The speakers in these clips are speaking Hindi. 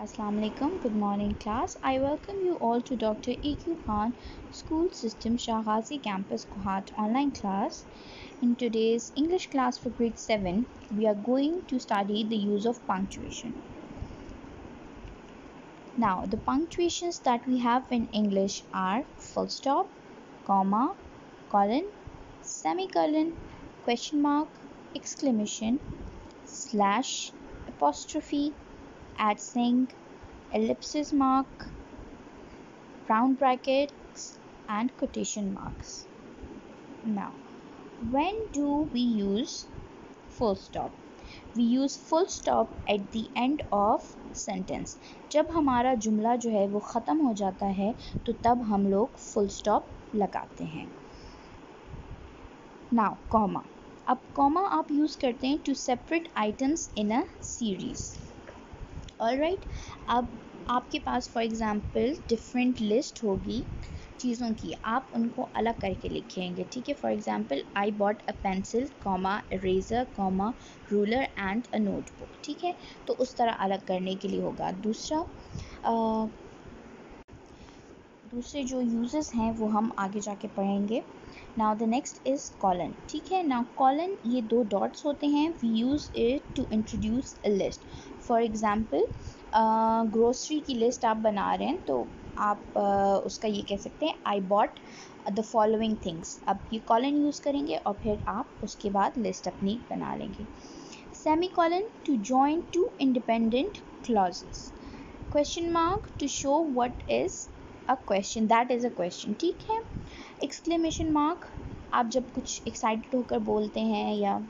Assalamu alaikum. Good morning, class. I welcome you all to Dr. E.Q. Khan School System Shahghazi Campus Kohat online class. In today's English class for grade 7, we are going to study the use of punctuation. Now, the punctuations that we have in English are full stop, comma, colon, semicolon, question mark, exclamation, slash, apostrophe, @ ellipsis mark, round brackets and quotation marks. Now, when do we use full stop? We use full stop at the end of sentence. जब हमारा जुमला जो है वो ख़त्म हो जाता है तो तब हम लोग full stop लगाते हैं. Now, comma. अब comma आप यूज़ करते हैं to separate items in a series. Alright, अब आपके पास फॉर एग्ज़ाम्पल डिफरेंट लिस्ट होगी चीज़ों की, आप उनको अलग करके लिखेंगे. ठीक है, for example I bought a pencil comma eraser comma ruler and a notebook. ठीक है, तो उस तरह अलग करने के लिए होगा. दूसरे जो यूजेस हैं वो हम आगे जाके पढ़ेंगे. Now the next is colon. ठीक है, नाउ कॉलन ये 2 डॉट्स होते हैं. We use it to introduce a list. For example grocery की लिस्ट आप बना रहे हैं तो आप उसका ये कह सकते हैं I bought the following things. अब ये कॉलन यूज़ करेंगे और फिर आप उसके बाद लिस्ट अपनी बना लेंगे. Semicolon to join two independent clauses. Question mark to show what is a question, that is a question. ठीक है, एक्सक्लेमेशन मार्क आप जब कुछ एक्साइटेड होकर बोलते हैं या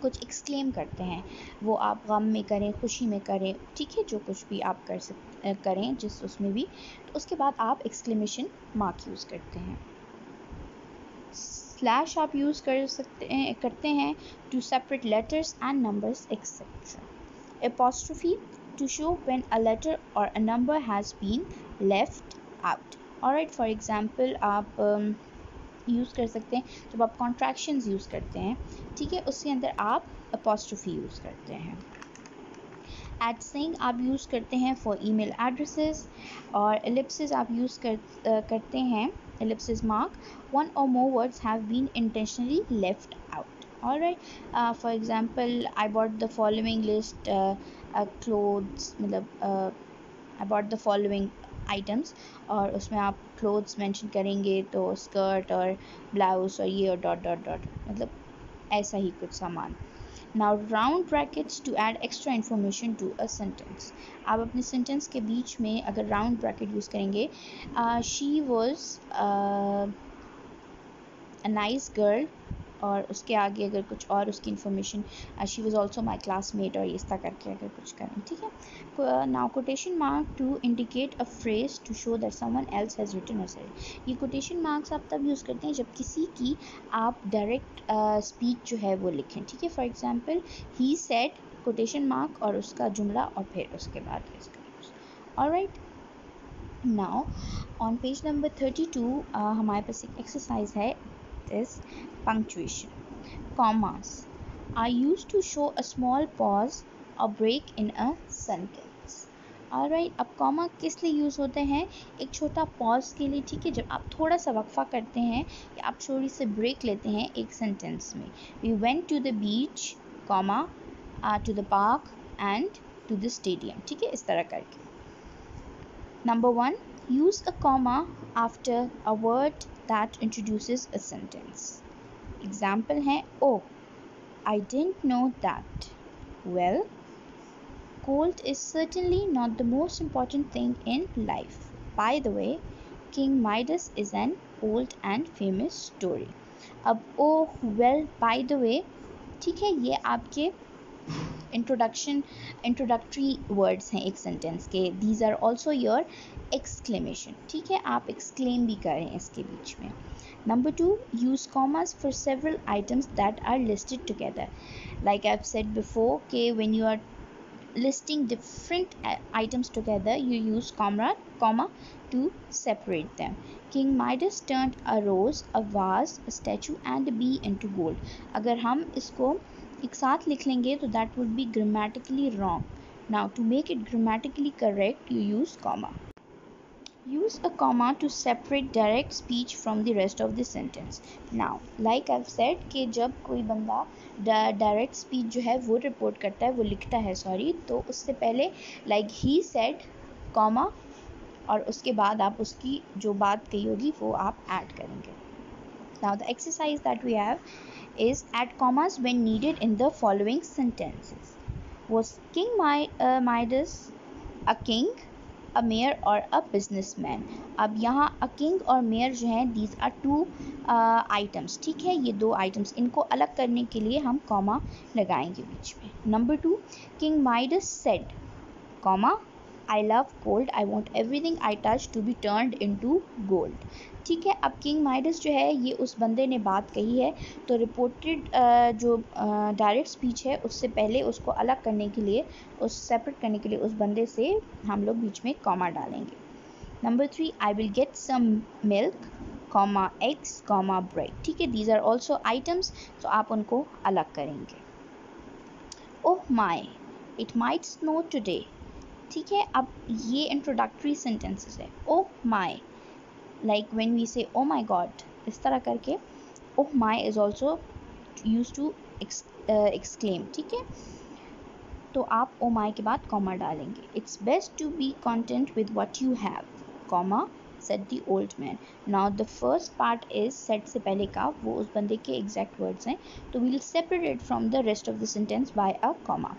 कुछ एक्सक्लेम करते हैं, वो आप गम में करें खुशी में करें. ठीक है, जो कुछ भी आप करें जिस उसमें भी, तो उसके बाद आप एक्सक्लेमेशन मार्क यूज़ करते हैं. स्लैश आप यूज़ करते हैं to separate letters and numbers etcetera. Apostrophe to show when a letter or a number has been left out. Alright, for example आप यूज़ कर सकते हैं जब आप कॉन्ट्रैक्शंस यूज़ करते हैं. ठीक है, उसके अंदर आप अपोस्ट्रोफी यूज़ करते हैं. @ आप यूज़ करते हैं फॉर ईमेल एड्रेसेस. और एलिप्सिस आप यूज़ करते हैं ellipsis mark one or more words have been intentionally left out. Alright, for example I bought the following list clothes मतलब I bought the following items और उसमें आप clothes mention करेंगे तो skirt और blouse और ये और डॉट डॉट डॉट मतलब ऐसा ही कुछ सामान. Now round brackets to add extra information to a sentence. आप अपने sentence के बीच में अगर round bracket यूज़ करेंगे, she was a nice girl और उसके आगे अगर कुछ और उसकी information she was also my classmate और इस तरह करके अगर कुछ करें. ठीक है, now quotation mark to indicate a phrase to show that someone else has written और सेड. ये कोटेशन मार्क्स आप तब यूज़ करते हैं जब किसी की आप डायरेक्ट स्पीच जो है वो लिखें. ठीक है, for example he said quotation mark और उसका जुमला और फिर उसके बाद इसका use. Alright, now on page number 32 हमारे पास एक एक्सरसाइज है. is punctuation. Commas are used to show a small pause or break in a sentence. Alright, अब कॉमा किस लिए यूज़ होते हैं? एक छोटा पॉज के लिए. ठीक है, जब आप थोड़ा सा वक्फा करते हैं या आप थोड़ी से ब्रेक लेते हैं एक सेंटेंस में. We went to the beach, comma, to the park and to the stadium. ठीक है, इस तरह करके. Number 1, use a comma after a word that introduces a sentence. Example है oh, I didn't know that. Well, cold is certainly not the most important thing in life. By the way, King Midas is an old and famous story. अब oh, well, by the way, ठीक है, ये आपके इंट्रोडक्टरी वर्ड्स हैं एक सेंटेंस के. These are also your exclamation. ठीक है, आप एक्सक्लेम भी करें इसके बीच में. Number 2, use commas for several items that are listed together. Like I've said before, okay, when you are listing different items together, you use comma to separate them. King Midas turned a rose, a vase, a statue and a bee into gold. अगर हम इसको एक साथ लिख लेंगे तो that would be grammatically wrong. Now to make it grammatically correct, you use comma. Use a comma to separate direct speech from the rest of the sentence. Now, like I've said कि जब कोई बंदा डायरेक्ट स्पीच जो है वो रिपोर्ट करता है, वो लिखता है सॉरी, तो उससे पहले like he said comma और उसके बाद आप उसकी जो बात कही होगी वो आप ऐड करेंगे. Now the exercise that we have is add commas when needed in the following sentences. Was King Midas a king, a mayor or a businessman? अब यहाँ a king और mayor जो हैं these are two items. ठीक है, ये दो items, इनको अलग करने के लिए हम comma लगाएंगे बीच में. Number 2, King Midas said, comma, I love gold, I want everything I touch to be turned into gold. ठीक है, अब किंग माइडस जो है ये उस बंदे ने बात कही है, तो रिपोर्टेड जो डायरेक्ट स्पीच है उससे पहले उसको अलग करने के लिए, उस सेपरेट करने के लिए उस बंदे से हम लोग बीच में कॉमा डालेंगे. Number 3, I will get some milk, comma eggs, comma bread. ठीक है, दीज आर ऑल्सो आइटम्स, तो आप उनको अलग करेंगे. ओह माई, इट माइट स्नो टुडे. ठीक है, अब ये इंट्रोडक्टरी सेंटेंसेस है. ओह माई, like when we say oh my god, इस तरह करके oh my is also used to exclaim. ठीक है, तो आप oh my के बाद comma डालेंगे. It's best to be content with what you have, comma, said the old man. Now the first part is said से पहले का, वो उस बंदे के exact words हैं, तो we'll separate it from the rest of the sentence by a comma.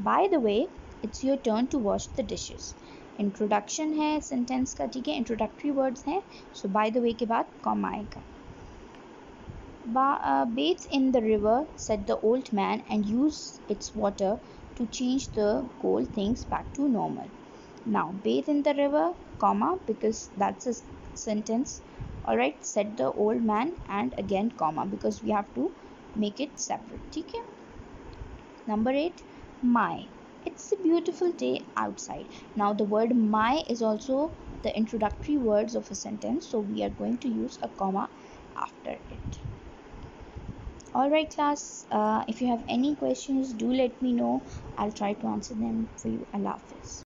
By the way, it's your turn to wash the dishes. Introduction है सेंटेंस का. ठीक है, इंट्रोडक्टरी वर्ड्स हैं, सो बाय द वे के बाद कॉमा आएगा. bathe in the river, said the old man, and use its water to change the cold things back to normal. Now bathe in the river, comma, because that's a sentence. Alright, said the old man, and again comma, because we have to make it separate. ठीक है. Number 8, my, it's a beautiful day outside. Now the word my is also the introductory words of a sentence, so we are going to use a comma after it. Alright class, if you have any questions, do let me know. I'll try to answer them for you. Allah Hafiz.